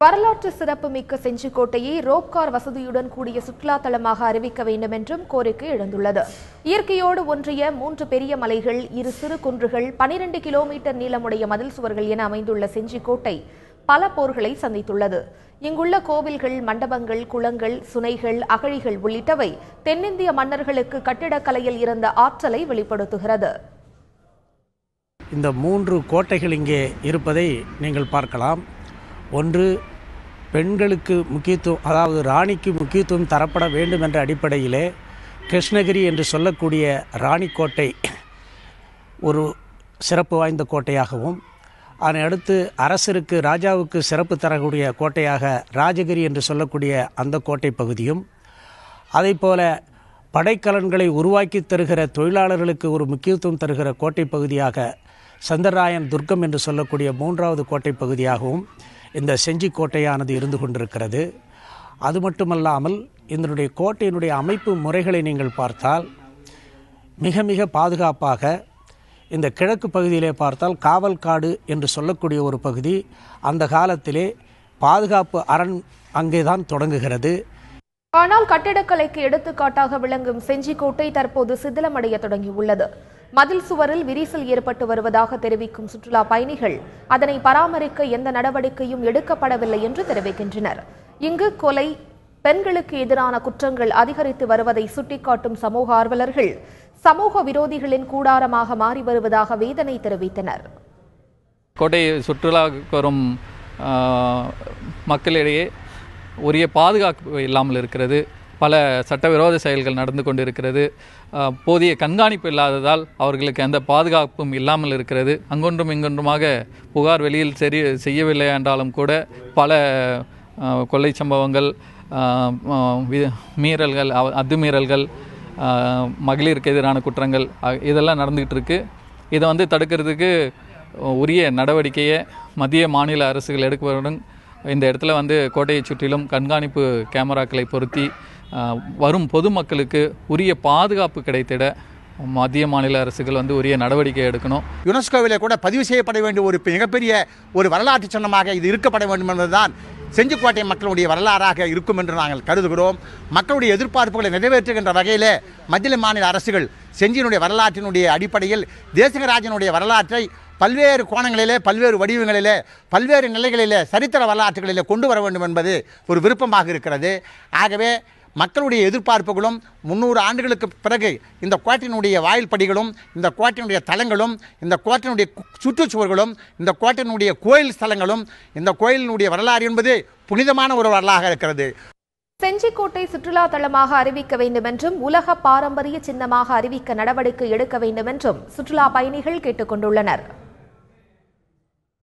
வரலாற்று சிறப்புமிக்க செஞ்சிக்கோட்டையை ரோப்கார் வசதியுடன் கூடிய சுற்றுலா தலமாக அறிவிக்க வேண்டும் என்றும் கோரிக்கை எழுந்துள்ளது. இயற்கையோடு ஒன்றிய 3 பெரிய மலைகள், 2 சிறு குன்றுகள், 12 கிலோமீட்டர் நீளமுடைய மதில் சுவர்கள் என அமைந்துள்ள செஞ்சிக்கோட்டை பல போர்களை சந்தித்துள்ளது. இங்குள்ள கோவில்கள், மண்டபங்கள், குளங்கள், சுனைகள், அகழிகள் உள்ளிட்டவை தென்னிந்திய மன்னர்களுக்கு கட்டிடக்கலையில் இருந்த ஆற்றலை வெளிப்படுத்துகிறது. இந்த 3 கோட்டைகள் இங்கே இருப்பதை நீங்கள் பார்க்கலாம். ஒன்று, பெண்களுக்கு முக்கியத்துவம், அதாவது ராணிக்கு முக்கியத்துவம் தரப்பட வேண்டும் என்ற அடிப்படையிலே கிருஷ்ணகிரி என்று சொல்லக்கூடிய ராணிக்கோட்டை ஒரு சிறப்பு வாய்ந்த கோட்டையாகவும், அதனை அடுத்து அரசருக்கு, ராஜாவுக்கு சிறப்பு தரக்கூடிய கோட்டையாக ராஜகிரி என்று சொல்லக்கூடிய அந்த கோட்டை பகுதியும், அதைப்போல படைக்கலன்களை உருவாக்கி தருகிற தொழிலாளர்களுக்கு ஒரு முக்கியத்துவம் தருகிற கோட்டை பகுதியாக சந்திரராயன் துர்க்கம் என்று சொல்லக்கூடிய 3வது கோட்டை பகுதியாகவும் இந்த செஞ்சிக்கோட்டையானது இருந்து கொண்டிருக்கிறது. அது மட்டுமல்லாமல் இதனுடைய கோட்டையினுடைய அமைப்பு முறைகளை நீங்கள் பார்த்தால் மிக மிக பாதுகாப்பாக, இந்த கிழக்கு பகுதியிலே பார்த்தால் காவல்காடு என்று சொல்லக்கூடிய ஒரு பகுதி, அந்த காலத்திலே பாதுகாப்பு அரண் அங்கேதான் தொடங்குகிறது. ஆனால் கட்டிடக்கலைக்கு எடுத்துக்காட்டாக விளங்கும் செஞ்சிக்கோட்டை தற்போது சிதிலமடைய தொடங்கியுள்ளது. மதில் சுவரில் விரிசல் ஏற்பட்டு வருவதாக தெரிவிக்கும் சுற்றுலா பயணிகள் அதனை பராமரிக்க எந்த நடவடிக்கையும் எடுக்கப்படவில்லை என்று தெரிவிக்கின்றனர். இங்கு கொலை, பெண்களுக்கு எதிரான குற்றங்கள் அதிகரித்து வருவதை சுட்டிக்காட்டும் சமூக ஆர்வலர்கள் சமூக விரோதிகளின் கூடாரமாக மாறி வருவதாக வேதனை தெரிவித்தனர். கோட்டை சுற்றுலா வரும் மக்களிடையே உரிய பாதுகாப்பு இல்லாமல் இருக்கிறது. பல சட்டவிரோத செயல்கள் நடந்து கொண்டிருக்கிறது. போதிய கண்காணிப்பு இல்லாததால் அவர்களுக்கு எந்த பாதுகாப்பும் இல்லாமல் இருக்கிறது. அங்கொன்றும் இங்கொன்றுமாக புகார் வெளியில் செய்யவில்லை என்றாலும் கூட பல கொள்ளை சம்பவங்கள், மீறல்கள், அத்துமீறல்கள், மகளிருக்கு எதிரான குற்றங்கள் இதெல்லாம் நடந்துகிட்டு இருக்கு. இதை தடுக்கிறதுக்கு உரிய நடவடிக்கையை மத்திய மாநில அரசுகள் எடுப்பதுடன் இந்த இடத்துல கோட்டையை சுற்றிலும் கண்காணிப்பு கேமராக்களை பொருத்தி வரும் பொதுமக்களுக்கு உரிய பாதுகாப்பு கிடைத்திட மத்திய மாநில அரசுகள் உரிய நடவடிக்கை எடுக்கணும். யுனெஸ்கோவிலே கூட பதிவு செய்யப்பட வேண்டிய ஒரு மிகப்பெரிய ஒரு வரலாற்று சின்னமாக இது இருக்கப்பட வேண்டும் என்பதுதான் செஞ்சிக்கோட்டை மக்களுடைய வரலாறாக இருக்கும் என்று நாங்கள் கருதுகிறோம். மக்களுடைய எதிர்பார்ப்புகளை நிறைவேற்றுகின்ற வகையில் மத்திய மாநில அரசுகள் செஞ்சியினுடைய வரலாற்றினுடைய அடிப்படையில் தேசிகராஜனுடைய வரலாற்றை பல்வேறு கோணங்களிலே, பல்வேறு வடிவங்களிலே, பல்வேறு நிலைகளிலே, சரித்திர வரலாற்றுகளிலே கொண்டு வர வேண்டும் என்பது ஒரு விருப்பமாக இருக்கிறது. ஆகவே மக்களுடைய எதிர்பார்ப்புகளும் 300 ஆண்டுகளுக்கு பிறகு இந்த கோட்டையினுடைய வாயில் படிகளும், இந்த கோட்டையினுடைய தலங்களும், இந்த கோட்டையினுடைய சுற்றுச்சுவர்களும், இந்த கோட்டையினுடைய கோயில் ஸ்தலங்களும், இந்த கோயிலினுடைய வரலாறு என்பது புனிதமான ஒரு வரலாறாக இருக்கிறது. செஞ்சிக்கோட்டை சுற்றுலா தலமாக அறிவிக்க வேண்டும் என்றும், உலக பாரம்பரிய சின்னமாக அறிவிக்க நடவடிக்கை எடுக்க வேண்டும் என்றும் சுற்றுலா பயணிகள் கேட்டுக் கொண்டுள்ளனர்.